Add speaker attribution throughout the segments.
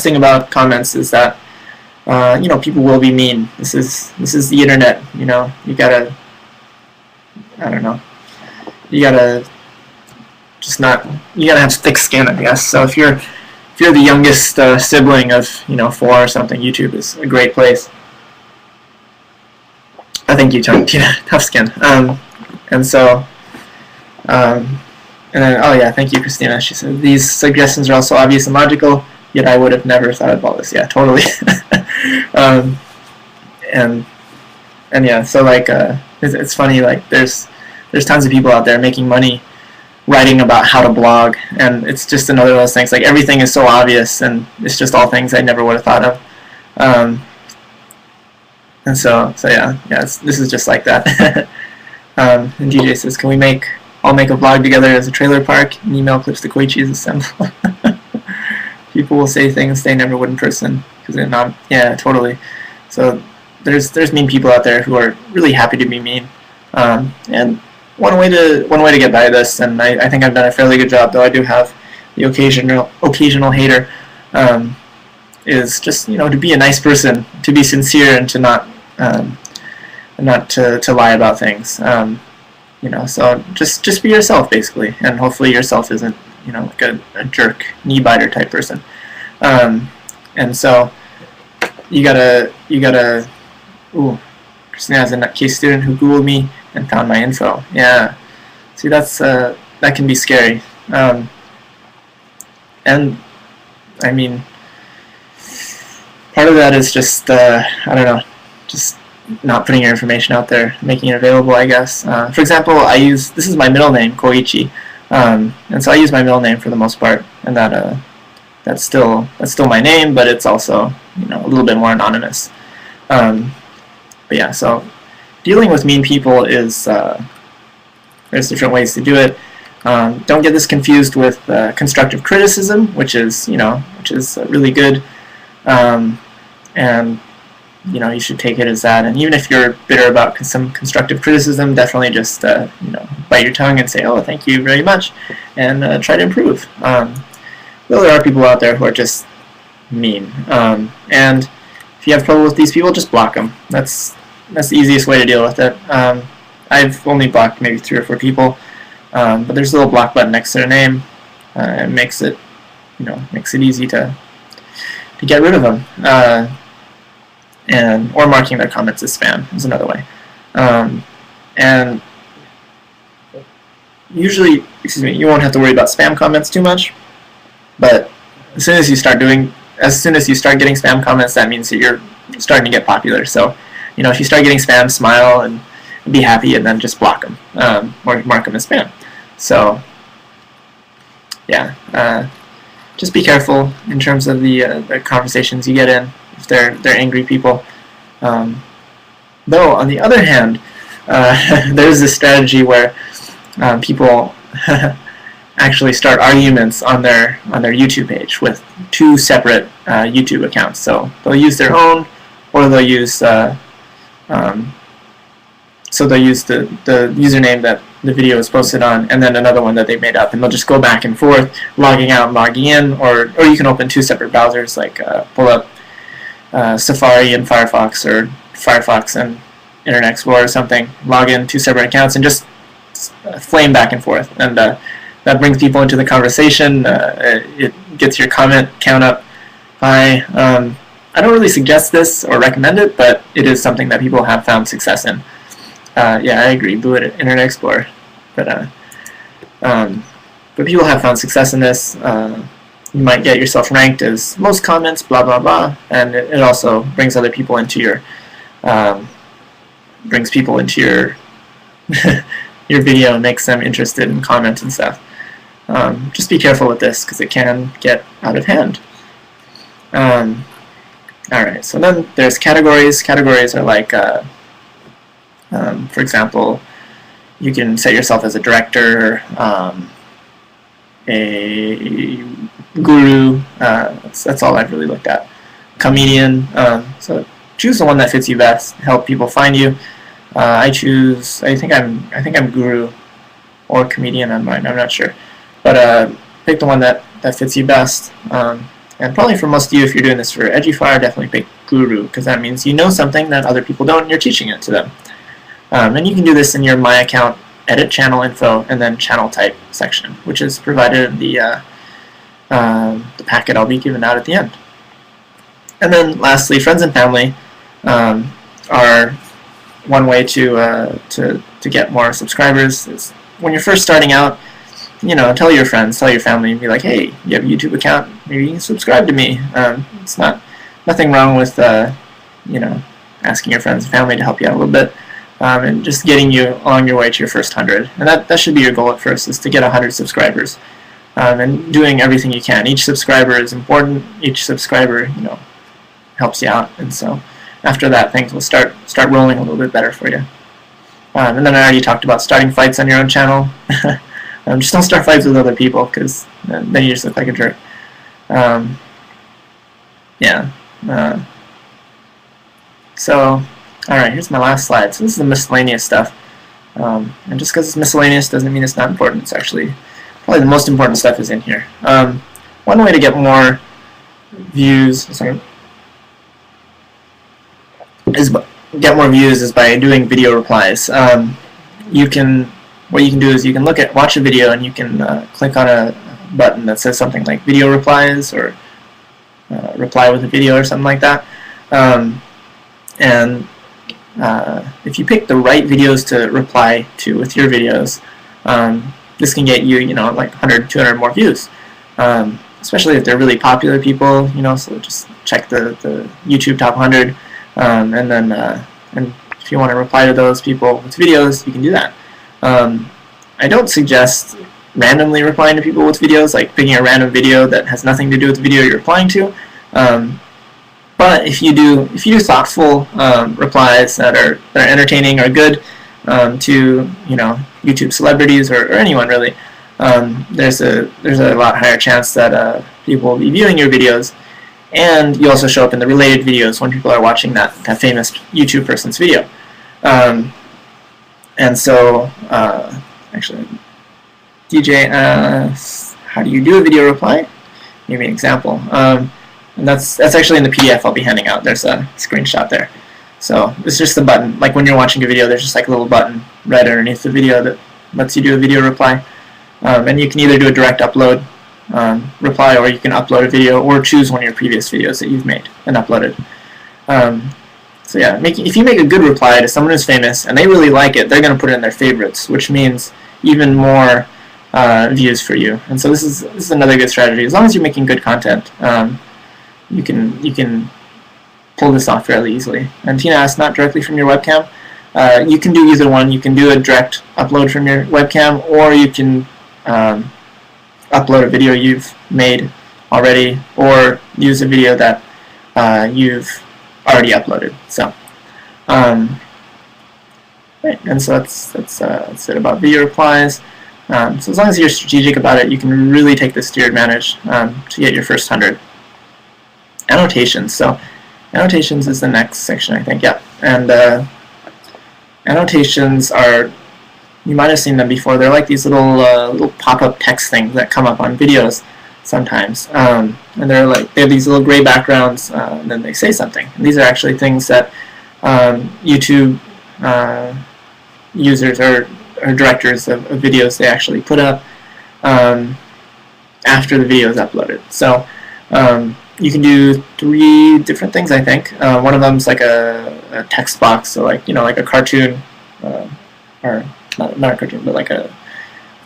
Speaker 1: thing about comments is that you know, people will be mean. This is the internet. You know, you gotta, I don't know, you gotta just not, you gotta have thick skin, I guess. So if you're the youngest sibling of, you know, 4 or something, YouTube is a great place. I think you tough skin. And so, and then, oh yeah, thank you, Christina. She said these suggestions are also obvious and logical, yet I would have never thought about this. Yeah, totally. And yeah, so like it's funny, like there's tons of people out there making money writing about how to blog, and it's just another of those things, like everything is so obvious and it's just all things I never would have thought of. And so yeah, this is just like that. And DJ says, can we all make a vlog together as a trailer park and email clips to Koichi's assemble? People will say things they never would in person because they're not. Yeah, totally. So there's mean people out there who are really happy to be mean, and one way to get by this, and I think I've done a fairly good job, though I do have the occasional hater, is just, you know, to be a nice person, to be sincere, and to not to lie about things. You know, so just be yourself, basically, and hopefully yourself isn't, you know, like a jerk, knee biter type person. And so you gotta. Ooh, Christina is a nutcase student who Googled me and found my info. Yeah, see, that can be scary. And I mean, part of that is just I don't know, just not putting your information out there, making it available, I guess. For example, this is my middle name, Koichi, and so I use my middle name for the most part, and that's still my name, but it's also, you know, a little bit more anonymous. But yeah, so dealing with mean people is there's different ways to do it. Don't get this confused with constructive criticism, which is really good, and you know, you should take it as that. And even if you're bitter about some constructive criticism, definitely just you know, bite your tongue and say, oh, thank you very much, and try to improve. Well, there are people out there who are just mean, and if you have trouble with these people, just block them. That's the easiest way to deal with it. I've only blocked maybe 3 or 4 people, but there's a little block button next to their name. It makes it easy to get rid of them. Or marking their comments as spam is another way. And usually, you won't have to worry about spam comments too much. But as soon as you start getting spam comments, that means that you're starting to get popular. So, you know, if you start getting spam, smile and be happy, and then just block them or mark them as spam. So, yeah, just be careful in terms of the conversations you get in if they're angry people. Though on the other hand, there's this strategy where people actually start arguments on their YouTube page with 2 separate YouTube accounts. So they'll use their own, or they'll use the username that the video is posted on, and then another one that they made up, and they'll just go back and forth, logging out and logging in, or you can open 2 separate browsers, like pull up Safari and Firefox, or Firefox and Internet Explorer or something, log in 2 separate accounts, and just flame back and forth, and that brings people into the conversation. It gets your comment count up high. I don't really suggest this or recommend it, but it is something that people have found success in. Yeah, I agree, Blue Internet Explorer, but people have found success in this. You might get yourself ranked as most comments, blah blah blah, and it also brings other people into your your video and makes them interested in comments and stuff. Just be careful with this, because it can get out of hand. Alright, so then there's categories. Categories are like, for example, you can set yourself as a director, a guru, that's all I've really looked at. Comedian, so choose the one that fits you best, help people find you. I think I'm guru or comedian on mine, I'm not sure. But pick the one that fits you best. And probably for most of you, if you're doing this for Edufire, definitely pick Guru, because that means you know something that other people don't and you're teaching it to them. And you can do this in your My Account, Edit Channel Info, and then Channel Type section, which is provided in the packet I'll be giving out at the end. And then lastly, friends and family are one way to get more subscribers. It's when you're first starting out, tell your friends, tell your family, and be like, hey, you have a YouTube account, maybe you can subscribe to me. It's nothing wrong with asking your friends and family to help you out a little bit, and just getting you along your way to your first 100. And that should be your goal at first, is to get 100 subscribers, and doing everything you can. Each subscriber is important. Each subscriber, helps you out, and so after that, things will start rolling a little bit better for you. And then I already talked about starting fights on your own channel. Just don't start fights with other people, because then you just look like a jerk. So, alright, here's my last slide. So this is the miscellaneous stuff. And just because it's miscellaneous doesn't mean it's not important. It's actually probably the most important stuff is in here. One way to get more views, is by doing video replies. What you can do is you can watch a video, and you can click on a button that says something like video replies, or reply with a video, or something like that. If you pick the right videos to reply to with your videos, this can get you, like 100, 200 more views. Especially if they're really popular people, so just check the YouTube top 100, and then and if you want to reply to those people with videos, you can do that. I don't suggest randomly replying to people with videos, like picking a random video that has nothing to do with the video you're replying to. But if you do thoughtful replies that are entertaining or good to YouTube celebrities or anyone really, there's a lot higher chance that people will be viewing your videos, and you also show up in the related videos when people are watching that famous YouTube person's video. And so, actually, DJ asks, how do you do a video reply? Give me an example. And that's actually in the PDF I'll be handing out. There's a screenshot there. So it's just a button. Like when you're watching a video, there's just like a little button right underneath the video that lets you do a video reply. And you can either do a direct upload reply, or you can upload a video, or choose one of your previous videos that you've made and uploaded. So yeah, if you make a good reply to someone who's famous and they really like it, they're going to put it in their favorites, which means even more views for you. And so this is another good strategy. As long as you're making good content, you can pull this off fairly easily. And Tina asked, not directly from your webcam. You can do either one. You can do a direct upload from your webcam, or you can upload a video you've made already, or use a video that you've already uploaded. So, right, and so that's it about video replies. So as long as you're strategic about it, you can really take this to your advantage to get your first 100. Annotations. So annotations is the next section, I think. Yeah, and annotations are, you might have seen them before. They're like these little pop-up text things that come up on videos sometimes, and they have these little gray backgrounds, and then they say something. And these are actually things that YouTube users or directors of videos, they actually put up after the video is uploaded. So you can do 3 different things, I think. One of them is like a text box, so like a cartoon, or not a cartoon, but like a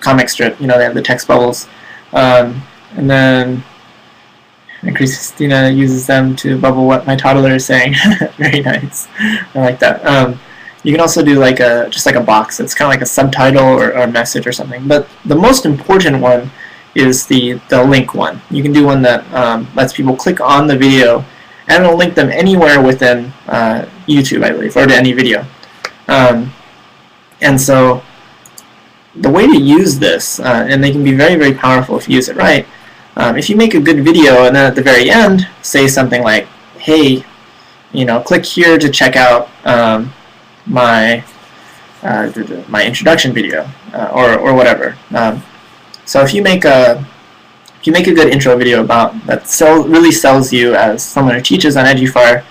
Speaker 1: comic strip. They have the text bubbles, and then Christina uses them to bubble what my toddler is saying. Very nice. I like that. You can also do just like a box. It's kind of like a subtitle or a message or something. But the most important one is the link one. You can do one that lets people click on the video, and it'll link them anywhere within YouTube, I believe, or to any video. And so the way to use this, and they can be very, very powerful if you use it right, if you make a good video and then at the very end say something like, hey, click here to check out my introduction video, or whatever. So if you make a if you make a good intro video about that really sells you as someone who teaches on Edufire,